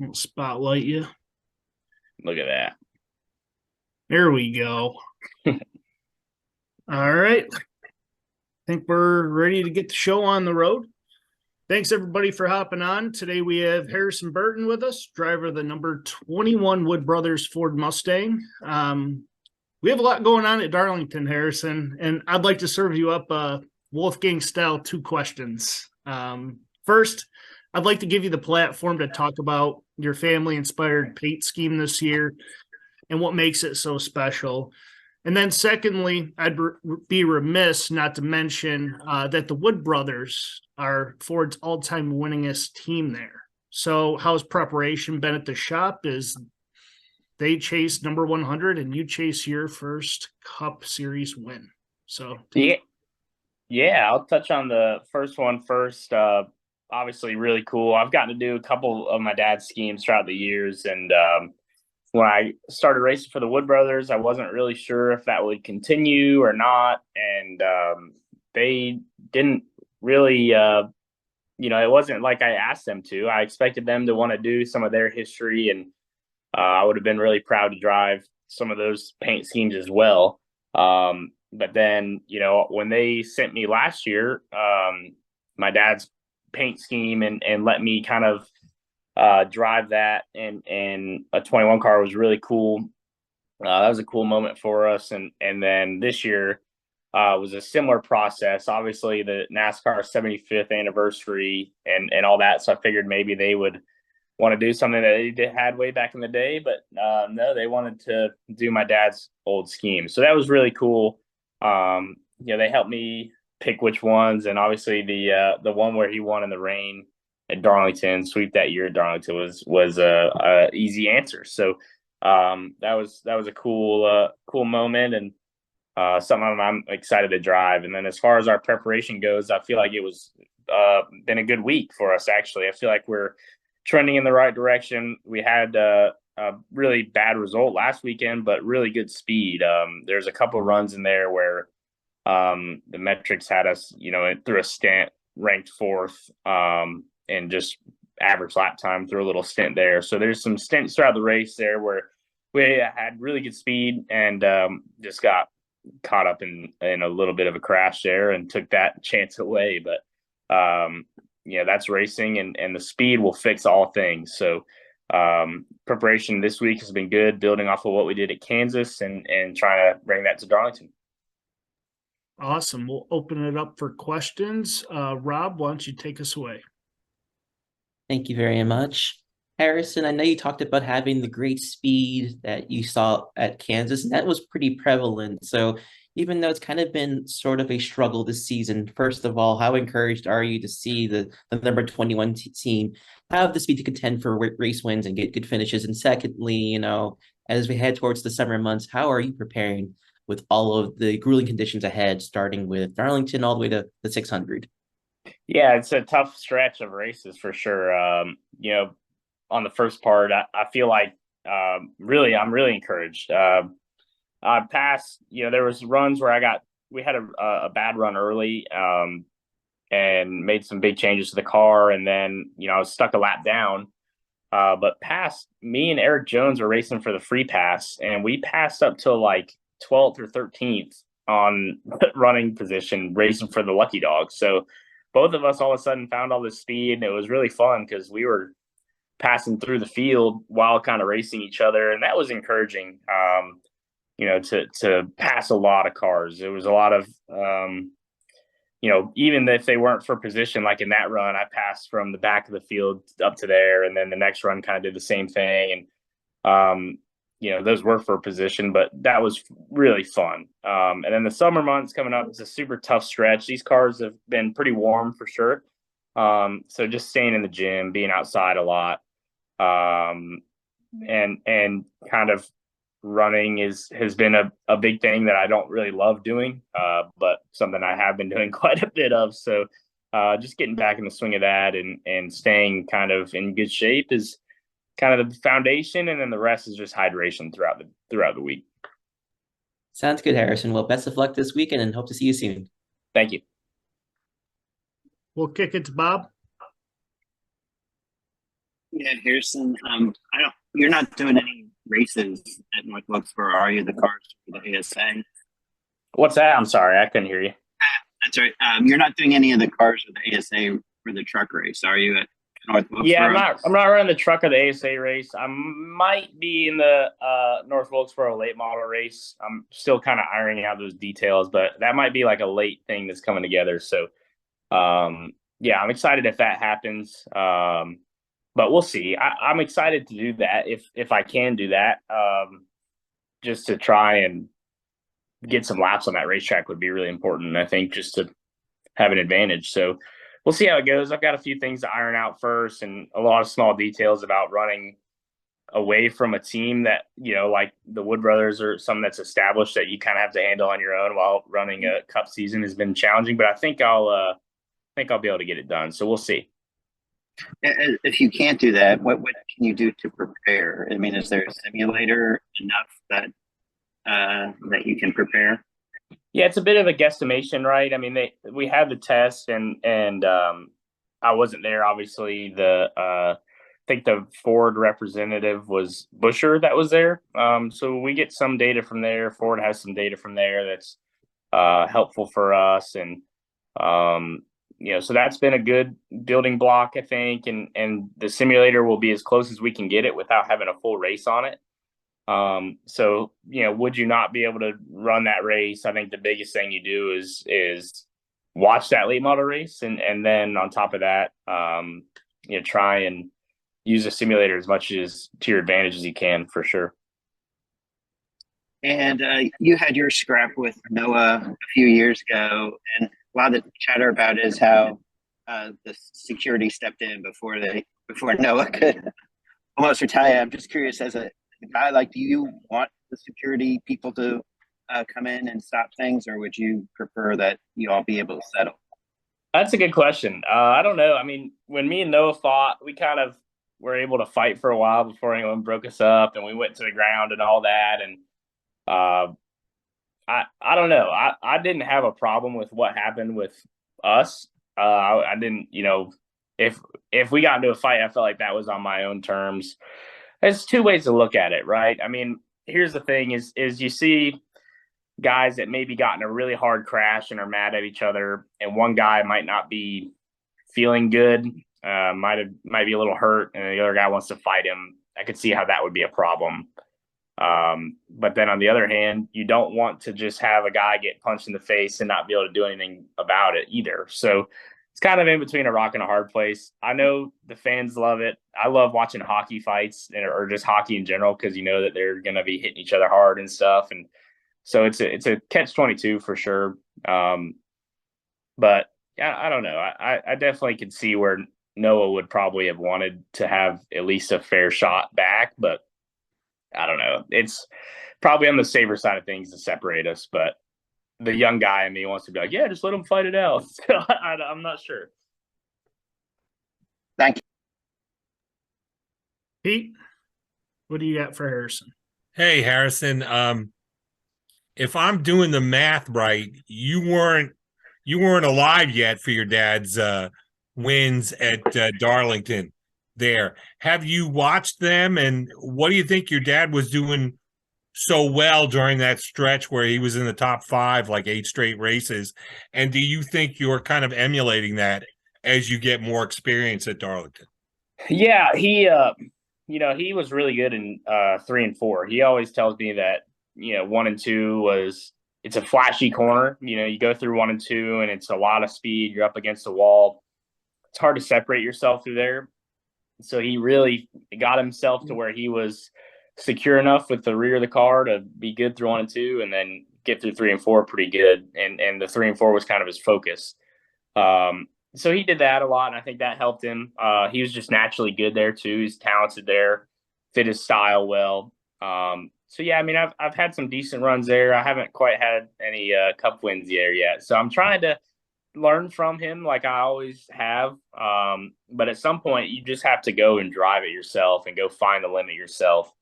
I'll spotlight you. Look at that. There we go. All right. I think we're ready to get the show on the road. Thanks everybody for hopping on. Today we have Harrison Burton with us, driver of the number 21 Wood Brothers Ford Mustang. We have a lot going on at Darlington, Harrison, and I'd like to serve you up Wolfgang style 2 questions. First, I'd like to give you the platform to talk about your family inspired paint scheme this year and what makes it so special. And then, secondly, I'd be remiss not to mention that the Wood Brothers are Ford's all-time winningest team there. So, how's preparation been at the shop? Is they chase number 100 and you chase your first Cup Series win? So, Yeah, yeah. I'll touch on the first one first. Obviously, really cool. I've gotten to do a couple of my dad's schemes throughout the years, and when I started racing for the Wood Brothers, I wasn't really sure if that would continue or not, and they didn't really. It wasn't like I asked them to. I expected them to want to do some of their history, and I would have been really proud to drive some of those paint schemes as well. But then, when they sent me last year, my dad's paint scheme and let me kind of drive that and a 21 car was really cool. That was a cool moment for us. And then this year was a similar process. Obviously, the NASCAR 75th anniversary and all that. So I figured maybe they would want to do something that they had way back in the day, but no, they wanted to do my dad's old scheme. So that was really cool. They helped me pick which ones, and obviously the one where he won in the rain at Darlington, sweep that year at Darlington was a easy answer. So that was a cool moment and something I'm excited to drive. And then as far as our preparation goes, I feel like it was been a good week for us. Actually, I feel like we're trending in the right direction. We had a really bad result last weekend, but really good speed. There's a couple runs in there where the metrics had us, through a stint ranked fourth, and just average lap time through a little stint there. So there's some stints throughout the race there where we had really good speed and just got caught up in a little bit of a crash there and took that chance away. But that's racing, and the speed will fix all things. So preparation this week has been good, building off of what we did at Kansas and trying to bring that to Darlington. awesome. We'll open it up for questions. Rob, why don't you take us away? Thank you very much. Harrison, I know you talked about having the great speed that you saw at Kansas, and that was pretty prevalent. So even though it's kind of been sort of a struggle this season, first of all, how encouraged are you to see the number 21 team have the speed to contend for race wins and get good finishes? And secondly, as we head towards the summer months, how are you preparing with all of the grueling conditions ahead, starting with Darlington all the way to the 600? Yeah, it's a tough stretch of races for sure. On the first part, I feel like I'm really encouraged. I passed, there was runs where we had a bad run early, and made some big changes to the car. And then, I was stuck a lap down. But past me and Eric Jones were racing for the free pass, and we passed up to like 12th or 13th on running position, racing for the lucky dog. So both of us all of a sudden found all this speed, and it was really fun because we were passing through the field while kind of racing each other, and that was encouraging. To pass a lot of cars. It was a lot of even if they weren't for position, like in that run, I passed from the back of the field up to there, and then the next run kind of did the same thing. And those were for position, but that was really fun. And then the summer months coming up, it's a super tough stretch. These cars have been pretty warm for sure. So just staying in the gym, being outside a lot, and kind of running has been a big thing that I don't really love doing, but something I have been doing quite a bit of. So just getting back in the swing of that and staying kind of in good shape is kind of the foundation, and then the rest is just hydration throughout the week. Sounds good, Harrison. Well, best of luck this weekend and hope to see you soon. Thank you. We'll kick it to Bob. Yeah, Harrison. You're not doing any races at North Wilkesboro, are you? The cars for the ASA. What's that? I'm sorry, I couldn't hear you. That's right. You're not doing any of the cars for the ASA for the truck race, are you? At North Wilkesboro? Yeah, I'm not running the truck or the ASA race. I might be in the North Wilkesboro late model race. I'm still kind of ironing out those details, but that might be like a late thing that's coming together. So, yeah, I'm excited if that happens. But we'll see. I'm excited to do that if I can do that. Just to try and get some laps on that racetrack would be really important, I think, just to have an advantage. So we'll see how it goes. I've got a few things to iron out first and a lot of small details about running away from a team that, like the Wood Brothers or something that's established that you kind of have to handle on your own while running a cup season has been challenging, but I think I'll be able to get it done. So we'll see. If you can't do that, what can you do to prepare? I mean, is there a simulator enough that you can prepare? Yeah, it's a bit of a guesstimation, right? I mean, we had the test, and I wasn't there. Obviously, I think the Ford representative was Busher that was there. So we get some data from there. Ford has some data from there that's helpful for us, and so that's been a good building block, I think. And the simulator will be as close as we can get it without having a full race on it. So, would you not be able to run that race? I think the biggest thing you do is watch that late model race. And then on top of that, try and use a simulator as much as to your advantage as you can, for sure. And you had your scrap with Noah a few years ago, and a lot of the chatter about is how the security stepped in before Noah could almost retaliate. I'm just curious, as a guy, do you want the security people to come in and stop things, or would you prefer that you all be able to settle? That's a good question. I don't know. I mean, when me and Noah fought, we kind of were able to fight for a while before anyone broke us up, and we went to the ground and all that. And I don't know. I didn't have a problem with what happened with us. I didn't, if we got into a fight, I felt like that was on my own terms. There's two ways to look at it, right? I mean, here's the thing is you see guys that maybe got in a really hard crash and are mad at each other, and one guy might not be feeling good, might be a little hurt, and the other guy wants to fight him. I could see how that would be a problem. But then on the other hand, you don't want to just have a guy get punched in the face and not be able to do anything about it either. So it's kind of in between a rock and a hard place. I know the fans love it. I love watching hockey fights or just hockey in general, because you know that they're going to be hitting each other hard and stuff. And so it's a catch-22 for sure. But yeah, I don't know. I definitely could see where Noah would probably have wanted to have at least a fair shot back, but I don't know. It's probably on the safer side of things to separate us, but the young guy in me wants to be like, yeah, just let him fight it out. So I'm not sure. Thank you. Pete, what do you got for Harrison? Hey, Harrison. If I'm doing the math right, you weren't alive yet for your dad's wins at Darlington there. Have you watched them, and what do you think your dad was doing so well during that stretch where he was in the top 5, like 8 straight races? And do you think you're kind of emulating that as you get more experience at Darlington? Yeah, he was really good in 3 and 4. He always tells me that 1 and 2 it's a flashy corner. You go through 1 and 2, and it's a lot of speed. You're up against the wall. It's hard to separate yourself through there. So he really got himself to where he was secure enough with the rear of the car to be good through 1 and 2, and then get through 3 and 4 pretty good. And the 3 and 4 was kind of his focus. So he did that a lot, and I think that helped him. He was just naturally good there too. He's talented there, fit his style well. So yeah, I mean, I've had some decent runs there. I haven't quite had any cup wins there yet. So I'm trying to learn from him like I always have. But at some point you just have to go and drive it yourself and go find the limit yourself.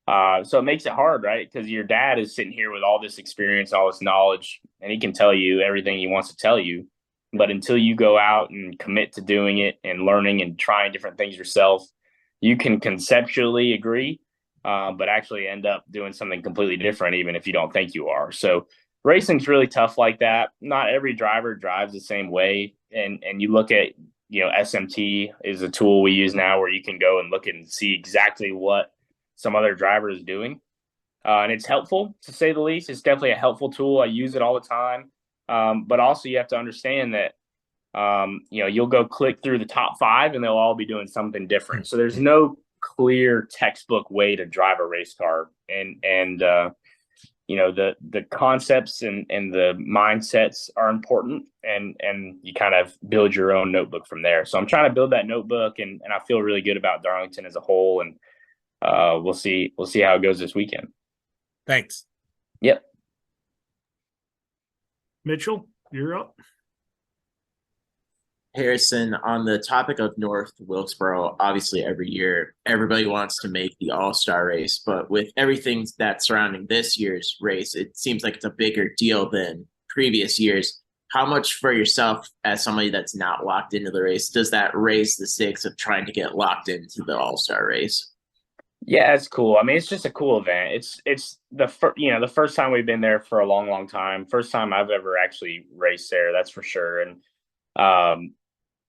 So it makes it hard, right? Because your dad is sitting here with all this experience, all this knowledge, and he can tell you everything he wants to tell you. But until you go out and commit to doing it and learning and trying different things yourself, you can conceptually agree, but actually end up doing something completely different, even if you don't think you are. So racing's really tough like that. Not every driver drives the same way. And you look at, SMT is a tool we use now where you can go and look and see exactly what some other driver is doing. And it's helpful, to say the least. It's definitely a helpful tool. I use it all the time. But also you have to understand that, you'll go click through the top 5 and they'll all be doing something different. So there's no clear textbook way to drive a race car. And the concepts and the mindsets are important, and you kind of build your own notebook from there. So I'm trying to build that notebook, and I feel really good about Darlington as a whole. And we'll see how it goes this weekend. Thanks. Yep. Mitchell, you're up. Harrison, on the topic of North Wilkesboro, obviously every year everybody wants to make the All-Star race, but with everything that's surrounding this year's race, it seems like it's a bigger deal than previous years. How much for yourself, as somebody that's not locked into the race, does that raise the stakes of trying to get locked into the All-Star race? Yeah, it's cool. I mean, it's just a cool event. It's the the first time we've been there for a long, long time. First time I've ever actually raced there, that's for sure. And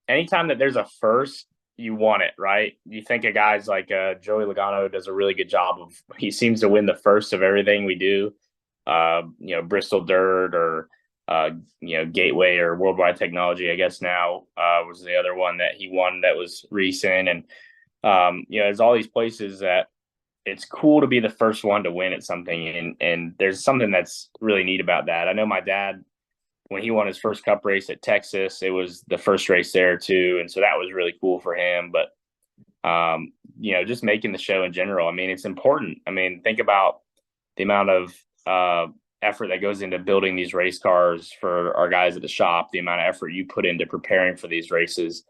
anytime that there's a first, you want it, right? You think of guys like Joey Logano does a really good job of, he seems to win the first of everything we do. Bristol Dirt or, Gateway or Worldwide Technology, I guess now was the other one that he won that was recent. And, there's all these places that it's cool to be the first one to win at something. And there's something that's really neat about that. I know my dad, when he won his first cup race at Texas, it was the first race there too. And so that was really cool for him. But, just making the show in general, I mean, it's important. I mean, think about the amount of effort that goes into building these race cars for our guys at the shop, the amount of effort you put into preparing for these races.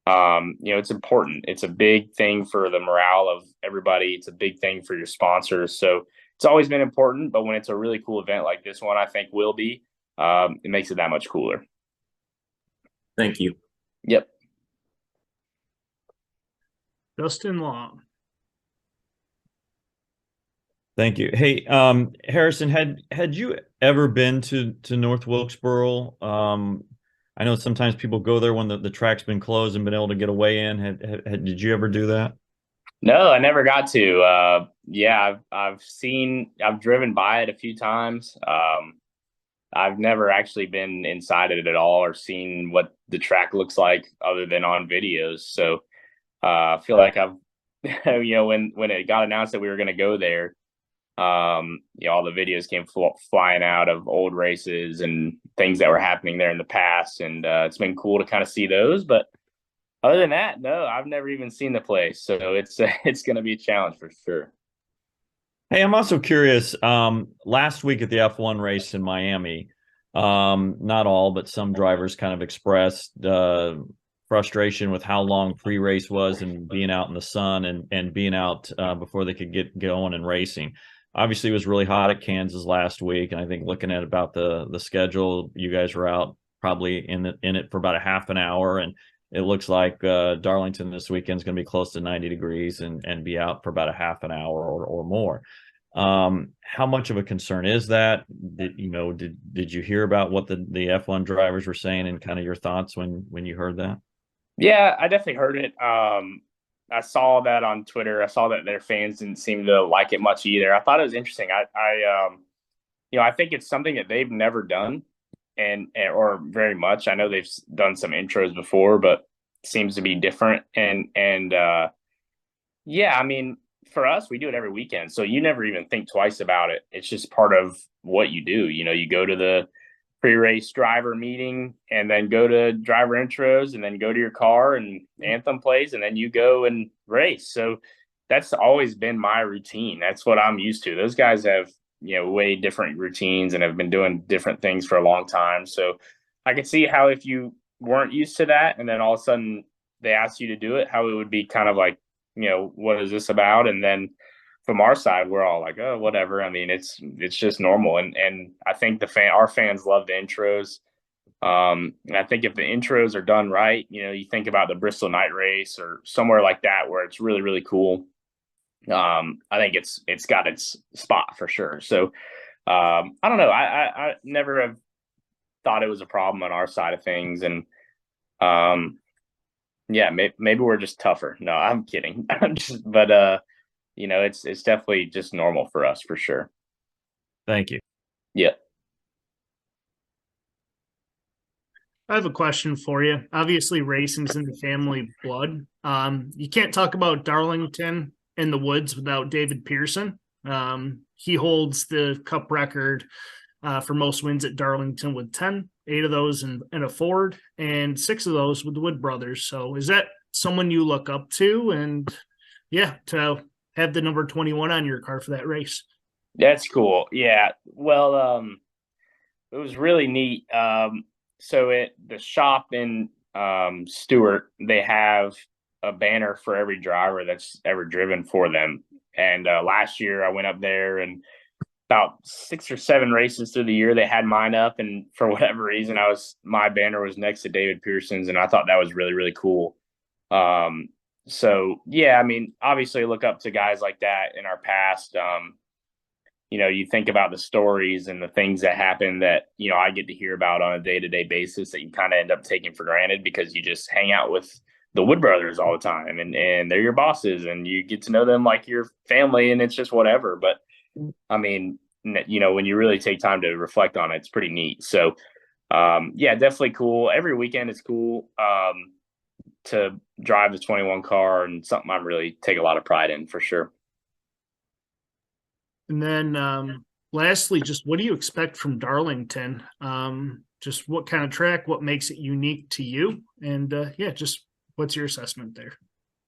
It's important. It's a big thing for the morale of everybody. It's a big thing for your sponsors. So it's always been important, but when it's a really cool event like this one, I think will be, it makes it that much cooler. Thank you. Yep. Justin Long. Thank you. Hey, Harrison, had you ever been to North Wilkesboro? I know sometimes people go there when the track's been closed and been able to get away in. Did you ever do that? No, I never got to. I've driven by it a few times. I've never actually been inside it at all or seen what the track looks like other than on videos. So I feel like I've, when it got announced that we were going to go there, all the videos came flying out of old races and things that were happening there in the past. And it's been cool to kind of see those. But other than that, no, I've never even seen the place. So it's going to be a challenge for sure. Hey, I'm also curious. Last week at the F1 race in Miami, not all, but some drivers kind of expressed frustration with how long pre-race was and being out in the sun and being out before they could get going and racing. Obviously, it was really hot at Kansas last week, and I think looking at about the schedule, you guys were out probably in it for about a half an hour, and it looks like Darlington this weekend is going to be close to 90 degrees and be out for about a half an hour or more. How much of a concern is that? Did you hear about what the F1 drivers were saying and kind of your thoughts when you heard that? Yeah, I definitely heard it. I saw that on Twitter. I saw that their fans didn't seem to like it much either. I thought it was interesting. I think it's something that they've never done or very much. I know they've done some intros before, but it seems to be different. I mean, for us, we do it every weekend. So you never even think twice about it. It's just part of what you do. You go to the pre-race driver meeting and then go to driver intros and then go to your car and anthem plays and then you go and race. So that's always been my routine. That's what I'm used to. Those guys have, way different routines and have been doing different things for a long time. So I could see how if you weren't used to that and then all of a sudden they asked you to do it, how it would be kind of like, what is this about? And then from our side, we're all like, oh, whatever. I mean, it's just normal. And I think our fans love the intros. And I think if the intros are done right, you think about the Bristol Night Race or somewhere like that where it's really, really cool. I think it's got its spot for sure. So I don't know. I never have thought it was a problem on our side of things. And yeah, maybe we're just tougher. No, I'm kidding. But it's definitely just normal for us for sure. Thank you. Yeah. I have a question for you. Obviously, racing's in the family blood. You can't talk about Darlington in the woods without David Pearson. He holds the Cup record for most wins at Darlington with 10, 8 of those in a Ford, and 6 of those with the Wood brothers. So is that someone you look up to? And yeah, to have the number 21 on your car for that race. That's cool. Yeah. Well, it was really neat. So at the shop in Stewart, they have a banner for every driver that's ever driven for them. And last year I went up there, and about 6 or 7 races through the year, they had mine up. And for whatever reason, my banner was next to David Pearson's, and I thought that was really, really cool. So yeah, I mean, obviously I look up to guys like that in our past. You think about the stories and the things that happen that, I get to hear about on a day-to-day basis that you kind of end up taking for granted because you just hang out with the Wood brothers all the time, and they're your bosses, and you get to know them like your family, and it's just whatever. But I mean, when you really take time to reflect on it, it's pretty neat. So yeah, definitely cool. Every weekend it's cool to drive the 21 car, and something I really take a lot of pride in for sure. And then lastly, just what do you expect from Darlington? Just what kind of track, what makes it unique to you? And yeah, just what's your assessment there?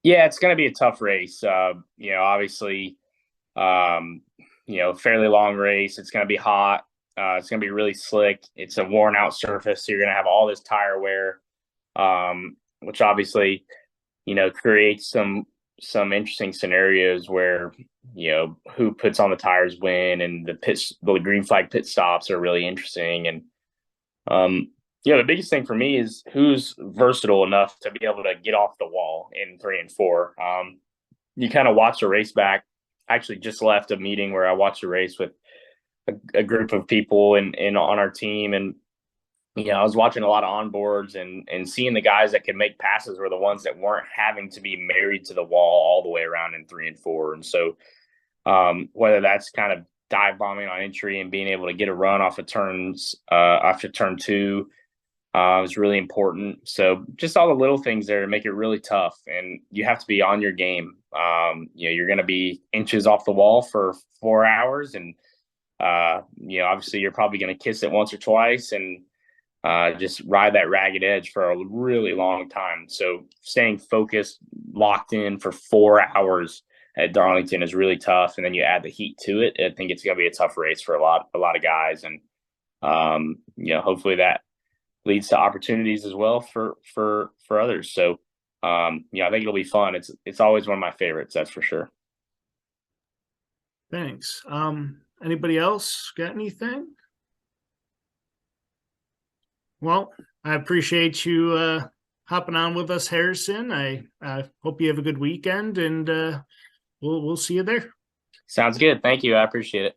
Yeah, it's going to be a tough race. Obviously, fairly long race. It's going to be hot. It's going to be really slick. It's a worn out surface. So you're going to have all this tire wear, which obviously, creates some interesting scenarios where, who puts on the tires when, and the green flag pit stops are really interesting. And, the biggest thing for me is who's versatile enough to be able to get off the wall in 3 and 4. You kind of watch the race back. I actually just left a meeting where I watched a race with a group of people and on our team. And, I was watching a lot of onboards and seeing the guys that could make passes were the ones that weren't having to be married to the wall all the way around in 3 and 4. And so whether that's kind of dive bombing on entry and being able to get a run off of turns after turn 2 is really important. So just all the little things there to make it really tough. And you have to be on your game. You're going to be inches off the wall for 4 hours. And, obviously you're probably going to kiss it once or twice and just ride that ragged edge for a really long time. So staying focused, locked in for 4 hours at Darlington is really tough. And then you add the heat to it. I think it's going to be a tough race for a lot of guys. And, hopefully that leads to opportunities as well for others. So, I think it'll be fun. It's always one of my favorites. That's for sure. Thanks. Anybody else got anything? Well, I appreciate you hopping on with us, Harrison. I hope you have a good weekend, and we'll see you there. Sounds good. Thank you. I appreciate it.